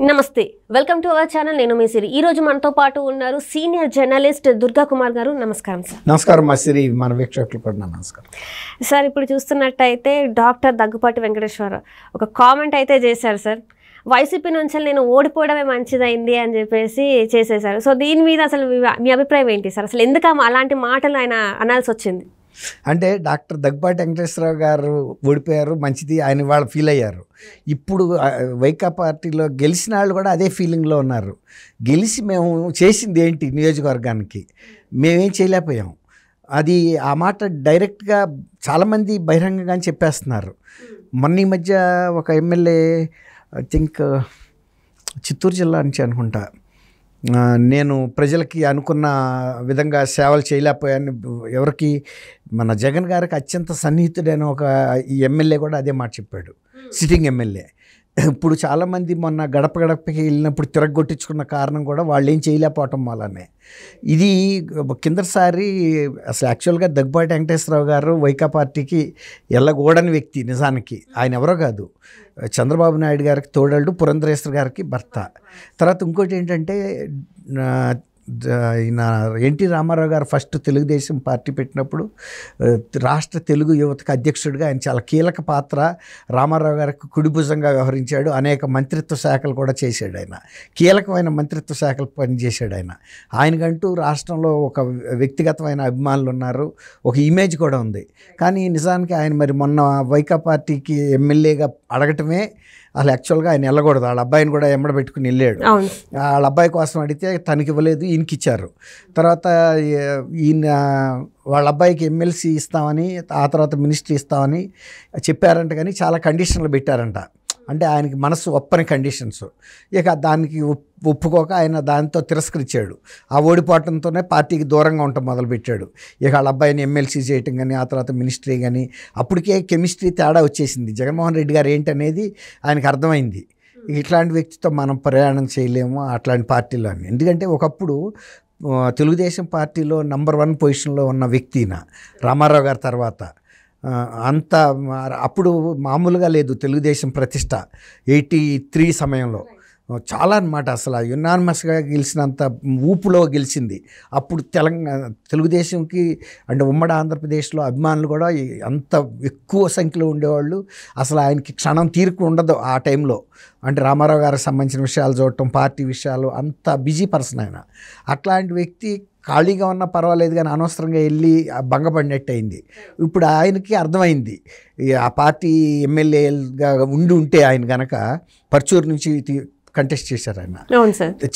నమస్తే welcome to our channel నేను మీ సిరి ఈ రోజు మనతో పాటు ఉన్నారు సీనియర్ జర్నలిస్ట్ దుర్గా కుమార్ గారు నమస్కారం సార్ నమస్కారం మా సిరి మన వీక్షకులకు కూడా నమస్కారం సార్ ఇప్పుడు చూస్తున్నట్టయితే డాక్టర్ దగ్గుపాటి వెంకటేశ్వరరావు ఒక కామెంట్ అయితే చేశారు సార్ వైసీపీ నుంచి నేను ఓడిపోవడమే మంచిదైంది అని చెప్పేసి చేసేశారు సో దీని మీద అసలు మీ అభిప్రాయం ఏంటి సార్ అసలు ఎందుకు అలాంటి మాటలు ఆయన అనాల్సి వచ్చింది అంటే డాక్టర్ దగ్గుపాటి వెంకటేశ్వరరావు గారు ఓడిపోయారు మంచిది ఆయన వాళ్ళు ఫీల్ అయ్యారు ఇప్పుడు వైకా పార్టీలో గెలిచిన వాళ్ళు కూడా అదే ఫీలింగ్లో ఉన్నారు గెలిచి మేము చేసింది ఏంటి నియోజకవర్గానికి మేమేం చేయలేకపోయాం అది ఆ మాట డైరెక్ట్గా చాలామంది బహిరంగంగా చెప్పేస్తున్నారు మొన్న ఈ మధ్య ఒక ఎమ్మెల్యే ఐ థింక్ చిత్తూరు జిల్లా నుంచి అనుకుంటా నేను ప్రజలకి అనుకున్న విధంగా సేవలు చేయలేకపోయాను ఎవరికి మన జగన్ గారికి అత్యంత సన్నిహితుడైన ఒక ఈ ఎమ్మెల్యే కూడా అదే మాట చెప్పాడు సిట్టింగ్ ఎమ్మెల్యే ఇప్పుడు చాలామంది మొన్న గడప గడపకి వెళ్ళినప్పుడు తిరగొట్టించుకున్న కారణం కూడా వాళ్ళు ఏం చేయలేకపోవటం వల్లనే ఇది కిందసారి అసలు యాక్చువల్గా దగ్గుపాటి వెంకటేశ్వరరావు గారు వైకా పార్టీకి ఎల్లగూడని వ్యక్తి నిజానికి ఆయన ఎవరో కాదు చంద్రబాబు నాయుడు గారికి తోడళ్ళు పురంధరేశ్వర్ గారికి భర్త తర్వాత ఇంకోటి ఏంటంటే ఈయన ఎన్టీ రామారావు గారు ఫస్ట్ తెలుగుదేశం పార్టీ పెట్టినప్పుడు రాష్ట్ర తెలుగు యువతకు అధ్యక్షుడిగా ఆయన చాలా కీలక పాత్ర రామారావు గారికి కుడిభుజంగా వ్యవహరించాడు అనేక మంత్రిత్వ శాఖలు కూడా చేశాడు ఆయన కీలకమైన మంత్రిత్వ శాఖలు పనిచేశాడు ఆయనకంటూ రాష్ట్రంలో ఒక వ్యక్తిగతమైన అభిమానులు ఉన్నారు ఒక ఇమేజ్ కూడా ఉంది కానీ నిజానికి ఆయన మరి మొన్న వైకా పార్టీకి ఎమ్మెల్యేగా అడగటమే అసలు యాక్చువల్గా ఆయన వెళ్ళకూడదు వాళ్ళ అబ్బాయిని కూడా పెట్టుకుని వెళ్ళాడు వాళ్ళ అబ్బాయి కోసం అడిగితే తనకి ఇవ్వలేదు ఈయనకి ఇచ్చారు తర్వాత ఈయన వాళ్ళ అబ్బాయికి ఎమ్మెల్సీ ఇస్తామని ఆ తర్వాత మినిస్ట్రీ ఇస్తామని చెప్పారంట కానీ చాలా కండిషన్లు పెట్టారంట అంటే ఆయనకి మనసు ఒప్పని కండిషన్స్ ఇక దానికి ఒప్పుకోక ఆయన దాంతో తిరస్కరించాడు ఆ ఓడిపోవటంతోనే పార్టీకి దూరంగా ఉండటం మొదలుపెట్టాడు ఇక వాళ్ళ అబ్బాయిని ఎమ్మెల్సీ చేయటం కానీ ఆ తర్వాత మినిస్ట్రీ కానీ అప్పటికే కెమిస్ట్రీ తేడా వచ్చేసింది జగన్మోహన్ రెడ్డి గారు ఏంటనేది ఆయనకు అర్థమైంది ఇట్లాంటి వ్యక్తితో మనం ప్రయాణం చేయలేము అట్లాంటి పార్టీలో అని ఎందుకంటే ఒకప్పుడు తెలుగుదేశం పార్టీలో నంబర్ 1 పొజిషన్లో ఉన్న వ్యక్తిన రామారావు గారి తర్వాత అంత అప్పుడు మామూలుగా లేదు తెలుగుదేశం ప్రతిష్ట 83 సమయంలో చాలా అన్నమాట అసలు యునానిమస్గా గెలిచినంత ఊపులో గెలిచింది అప్పుడు తెలుగుదేశంకి అంటే ఉమ్మడి ఆంధ్రప్రదేశ్లో అభిమానులు కూడా అంత ఎక్కువ సంఖ్యలో ఉండేవాళ్ళు అసలు ఆయనకి క్షణం తీరిక ఉండదు ఆ టైంలో అంటే రామారావు గారికి సంబంధించిన విషయాలు చూడటం పార్టీ విషయాలు అంత బిజీ పర్సన్ ఆయన అట్లాంటి వ్యక్తి ఖాళీగా ఉన్నా పర్వాలేదు కానీ అనవసరంగా వెళ్ళి భంగపడినట్టు అయింది ఇప్పుడు ఆయనకి అర్థమైంది ఆ పార్టీ ఎమ్మెల్యేగా ఉంటే ఆయన కనుక పర్చూరు నుంచి కంటెస్ట్ చేశారు ఆయన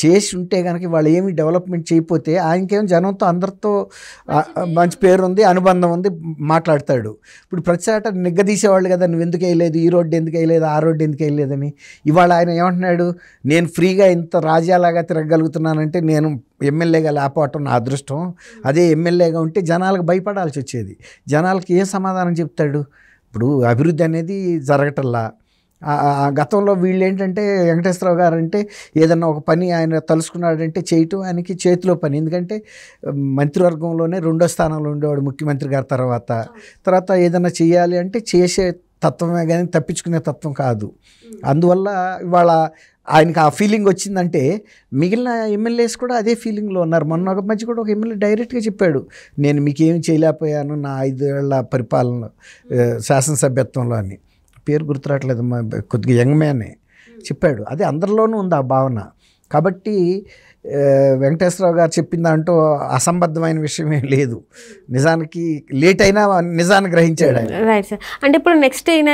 చేసి ఉంటే కనుక వాళ్ళు ఏమి డెవలప్మెంట్ చేయకపోతే ఆయనకేమో జనంతో అందరితో మంచి పేరు ఉంది అనుబంధం ఉంది మాట్లాడతాడు ఇప్పుడు ప్రతిసాట నిగ్గదీసేవాళ్ళు కదా నువ్వు ఎందుకు వేయలేదు ఈ రోడ్డు ఎందుకు వేయలేదు ఆ రోడ్డు ఎందుకు వేయలేదని ఇవాళ ఆయన ఏమంటున్నాడు నేను ఫ్రీగా ఇంత రాజ్యాలాగా తిరగలుగుతున్నానంటే నేను ఎమ్మెల్యేగా లేకపోవటం నా అదృష్టం అదే ఎమ్మెల్యేగా ఉంటే జనాలకు భయపడాల్సి వచ్చేది జనాలకి ఏ సమాధానం చెప్తాడు ఇప్పుడు అభివృద్ధి అనేది జరగటంలా గతంలో వీళ్ళు ఏంటంటే వెంకటేశ్వరరావు గారు అంటే ఏదన్నా ఒక పని ఆయన తలుసుకున్నాడంటే చేయటం ఆయనకి చేతిలో పని ఎందుకంటే మంత్రివర్గంలోనే 2వ స్థానంలో ఉండేవాడు ముఖ్యమంత్రి గారి తర్వాత ఏదన్నా చేయాలి అంటే చేసే తత్వమే కానీ తప్పించుకునే తత్వం కాదు అందువల్ల ఇవాళ ఆయనకి ఆ ఫీలింగ్ వచ్చిందంటే మిగిలిన ఎమ్మెల్యేస్ కూడా అదే ఫీలింగ్లో ఉన్నారు మొన్న ఒక మధ్య కూడా ఒక ఎమ్మెల్యే డైరెక్ట్గా చెప్పాడు నేను మీకేం చేయలేకపోయాను నా 5 ఏళ్ల పరిపాలన శాసనసభ్యత్వంలో అని పేరు గుర్తురావట్లేదు కొద్దిగా యంగ్ మ్యానే చెప్పాడు అదే అందరిలోనూ ఉంది ఆ భావన కాబట్టి వెంకటేశ్వరరావు గారు చెప్పిన దాంట్లో అసంబద్ధమైన విషయమే లేదు నిజానికి లేట్ అయినా నిజాన్ని గ్రహించాడు ఆయన రైట్ సార్ అంటే ఇప్పుడు నెక్స్ట్ ఈయన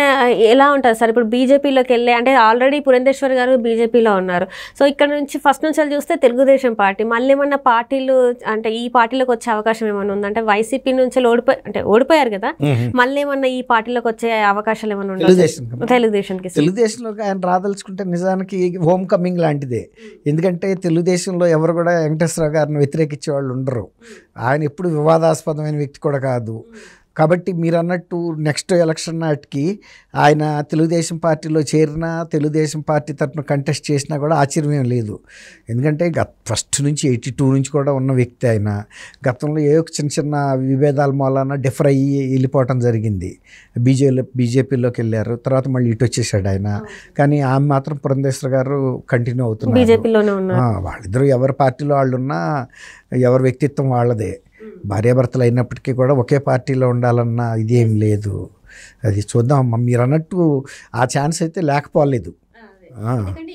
ఎలా ఉంటుంది సార్ ఇప్పుడు బీజేపీలోకి వెళ్ళే అంటే ఆల్రెడీ పురంధేశ్వర్ గారు బీజేపీలో ఉన్నారు సో ఇక్కడ నుంచి ఫస్ట్ నుంచి చూస్తే తెలుగుదేశం పార్టీ మళ్ళీ ఏమన్నా పార్టీలు అంటే ఈ పార్టీలోకి వచ్చే అవకాశం ఏమైనా ఉందా అంటే వైసీపీ నుంచి ఓడిపోయారు కదా మళ్ళీ ఏమన్నా ఈ పార్టీలోకి వచ్చే అవకాశాలు ఏమైనా ఉన్నాయి తెలుగుదేశంలోకి ఆయన రాదలుచుకుంటే నిజానికి హోమ్ కమింగ్ లాంటిదే ఎందుకంటే తెలుగుదేశంలో ఎవరు కూడా వెంకటేశ్వరరావు గారిని వ్యతిరేకించే వాళ్ళు ఉండరు ఆయన ఎప్పుడు వివాదాస్పదమైన వ్యక్తి కూడా కాదు కాబట్టి మీరు అన్నట్టు నెక్స్ట్ ఎలక్షన్ నాటికి ఆయన తెలుగుదేశం పార్టీలో చేరినా తెలుగుదేశం పార్టీ తరఫున కంటెస్ట్ చేసినా కూడా ఆశ్చర్యం లేదు. ఎందుకంటే ఫస్ట్ నుంచి 82 నుంచి కూడా ఉన్న వ్యక్తి ఆయన. గతంలో ఏ చిన్న చిన్న విభేదాల మూలాన డిఫర్ అయ్యి వెళ్ళిపోవటం జరిగింది. బీజేపీలోకి వెళ్ళారు, తర్వాత మళ్ళీ ఇటు వచ్చేసాడు ఆయన. కానీ ఆమె మాత్రం పురంధేశ్వరి గారు కంటిన్యూ అవుతున్నారు. బీజేపీలోనే ఉన్నారు. వాళ్ళిద్దరూ ఎవరి పార్టీలో వాళ్ళు ఉన్నా ఎవరి వ్యక్తిత్వం వాళ్ళదే. భార్యాభర్తలు అయినప్పటికీ కూడా ఒకే పార్టీలో ఉండాలన్న ఇదేం లేదు. అది చూద్దాం. మీరు అన్నట్టు ఆ ఛాన్స్ అయితే లేకపోలేదు.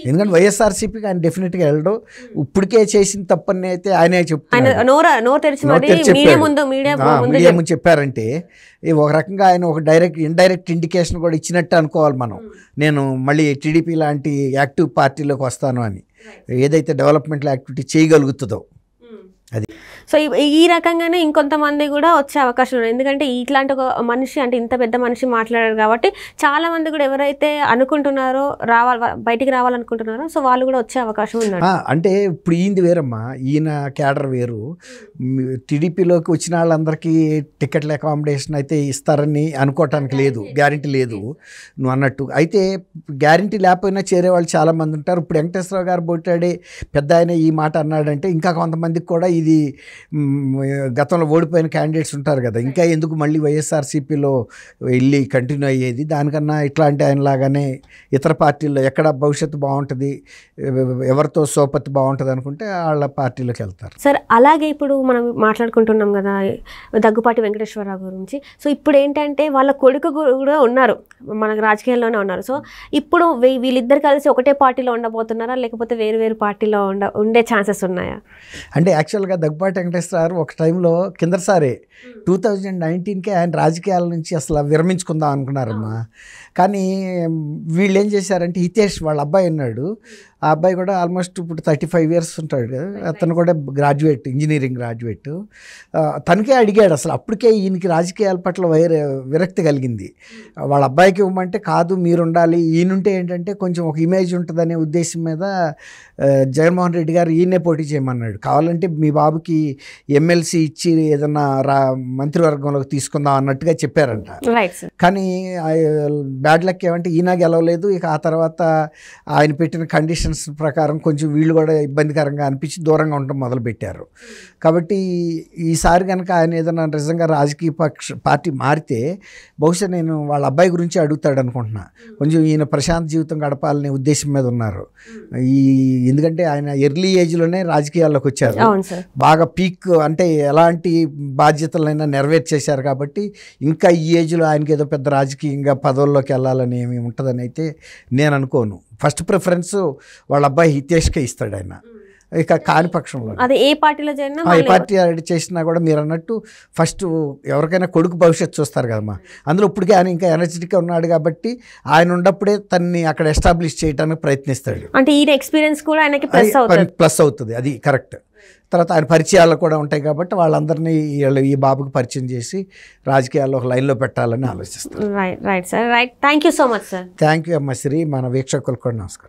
ఎందుకంటే వైఎస్ఆర్సీపీకి ఆయన డెఫినెట్గా వెళ్ళడు. ఇప్పటికే చేసిన తప్పని అయితే ఆయనే చెప్తారు. మీడియా ముందు చెప్పారంటే ఒక రకంగా ఆయన ఒక ఇండైరెక్ట్ ఇండికేషన్ కూడా ఇచ్చినట్టు అనుకోవాలి మనం. నేను మళ్ళీ టీడీపీ లాంటి యాక్టివ్ పార్టీలోకి వస్తాను అని, ఏదైతే డెవలప్మెంట్ యాక్టివిటీ చేయగలుగుతుందో అది. సో ఈ రకంగానే ఇంకొంతమంది కూడా వచ్చే అవకాశం ఉంది. ఎందుకంటే ఇట్లాంటి ఒక మనిషి, అంటే ఇంత పెద్ద మనిషి మాట్లాడారు కాబట్టి చాలా మంది కూడా ఎవరైతే అనుకుంటున్నారో బయటికి రావాలనుకుంటున్నారో సో వాళ్ళు కూడా వచ్చే అవకాశం ఉంది. అంటే ఇప్పుడు ఈయనది వేరమ్మా, ఈయన క్యాడర్ వేరు. టీడీపీలోకి వచ్చిన వాళ్ళందరికీ టికెట్ల అకామిడేషన్ అయితే ఇస్తారని అనుకోవటానికి లేదు, గ్యారంటీ లేదు నువ్వు అన్నట్టు. అయితే గ్యారంటీ లేకపోయినా చేరే వాళ్ళు చాలామంది ఉంటారు. ఇప్పుడు వెంకటేశ్వరరావు గారు పోటాడే పెద్ద ఆయన ఈ మాట అన్నాడంటే ఇంకా కొంతమందికి కూడా ఇది గతంలో ఓడిపోయిన క్యాండిడేట్స్ ఉంటారు కదా, ఇంకా ఎందుకు మళ్ళీ వైఎస్ఆర్సీపీలో వెళ్ళి కంటిన్యూ అయ్యేది, దానికన్నా ఇట్లాంటి ఆయనలాగానే ఇతర పార్టీల్లో ఎక్కడ భవిష్యత్తు బాగుంటుంది, ఎవరితో సోపతి బాగుంటుంది అనుకుంటే వాళ్ళ పార్టీలోకి వెళ్తారు. సార్ అలాగే ఇప్పుడు మనం మాట్లాడుకుంటున్నాం కదా దగ్గుపాటి వెంకటేశ్వరరావు గురించి. సో ఇప్పుడు ఏంటంటే వాళ్ళ కొడుకు కూడా ఉన్నారు, మనకు రాజకీయాల్లోనే ఉన్నారు. సో ఇప్పుడు వీళ్ళిద్దరు కలిసి ఒకటే పార్టీలో ఉండబోతున్నారా, లేకపోతే వేరు వేరు పార్టీలో ఉండే ఛాన్సెస్ ఉన్నాయా? అంటే యాక్చువల్గా దగ్గుపాటి వెంకటేశ్వరరావు ఒక టైంలో కిందసారే 2019కే ఆయన రాజకీయాల నుంచి అసలు విరమించుకుందాం అనుకున్నారమ్మా. కానీ వీళ్ళు ఏం చేశారంటే హితేష్ వాళ్ళ అబ్బాయి ఉన్నాడు, ఆ అబ్బాయి కూడా ఆల్మోస్ట్ ఇప్పుడు 35 years ఉంటాడు కదా, అతను కూడా గ్రాడ్యుయేట్, ఇంజనీరింగ్ గ్రాడ్యుయేట్. తనకే అడిగాడు అసలు, అప్పటికే ఈయనకి రాజకీయాల పట్ల విరక్తి కలిగింది. వాళ్ళ అబ్బాయికి ఇవ్వమంటే కాదు మీరు ఉండాలి, ఈయనుంటే ఏంటంటే కొంచెం ఒక ఇమేజ్ ఉంటుందనే ఉద్దేశం మీద జగన్మోహన్ రెడ్డి గారు ఈయనే పోటీ చేయమన్నాడు. కావాలంటే మీ బాబుకి ఎమ్మెల్సీ ఇచ్చి ఏదన్నా మంత్రివర్గంలోకి తీసుకుందాం అన్నట్టుగా చెప్పారంట. కానీ బ్యాడ్ లక్ ఏమంటే ఈయన గెలవలేదు. ఇక ఆ తర్వాత ఆయన పెట్టిన కండిషన్స్ ప్రకారం కొంచెం వీళ్ళు కూడా ఇబ్బందికరంగా అనిపించి దూరంగా ఉండటం మొదలుపెట్టారు. కాబట్టి ఈసారి కనుక ఆయన ఏదైనా నిజంగా రాజకీయ పార్టీ మారితే బహుశా నేను వాళ్ళ అబ్బాయి గురించి అడుగుతాడు అనుకుంటున్నా. కొంచెం ఈయన ప్రశాంత్ జీవితం గడపాలనే ఉద్దేశం మీద ఉన్నారు. ఎందుకంటే ఆయన ఎర్లీ ఏజ్లోనే రాజకీయాల్లోకి వచ్చారు, బాగా పీక్, అంటే ఎలాంటి బాధ్యతలైనా నెరవేర్చేశారు. కాబట్టి ఇంకా ఈ ఏజ్లో ఆయనకి ఏదో పెద్ద రాజకీయంగా పదవుల్లోకి వెళ్ళాలని ఏమి ఉంటుందని అయితే నేను అనుకోను. ఫస్ట్ ప్రిఫరెన్స్ వాళ్ళ అబ్బాయి హితేష్కే ఇస్తాడు ఆయన. ఇక కాని పక్షంలో అది ఏ పార్టీలో చేరినా, ఏ పార్టీ చేసినా కూడా మీరు అన్నట్టు ఫస్ట్ ఎవరికైనా కొడుకు భవిష్యత్తు చూస్తారు కదమ్మా. అందులో ఇప్పటికే ఆయన ఇంకా ఎనర్జెటిక్గా ఉన్నాడు కాబట్టి ఆయన ఉన్నప్పుడే తన్ని అక్కడ ఎస్టాబ్లిష్ చేయడానికి ప్రయత్నిస్తాడు. అంటే ఈ ఎక్స్పీరియన్స్ కూడా ఆయనకి ప్లస్ అవుతుంది, అది కరెక్ట్. తర్వాత ఆయన పరిచయాలు కూడా ఉంటాయి కాబట్టి వాళ్ళందరినీ ఈ బాబుకి పరిచయం చేసి రాజకీయాల్లో ఒక లైన్లో పెట్టాలని ఆలోచిస్తారు. Right sir, right. Thank you so much sir. Thank you అమ్మ శ్రీ. మన వీక్షకులకు కూడా నమస్కారం.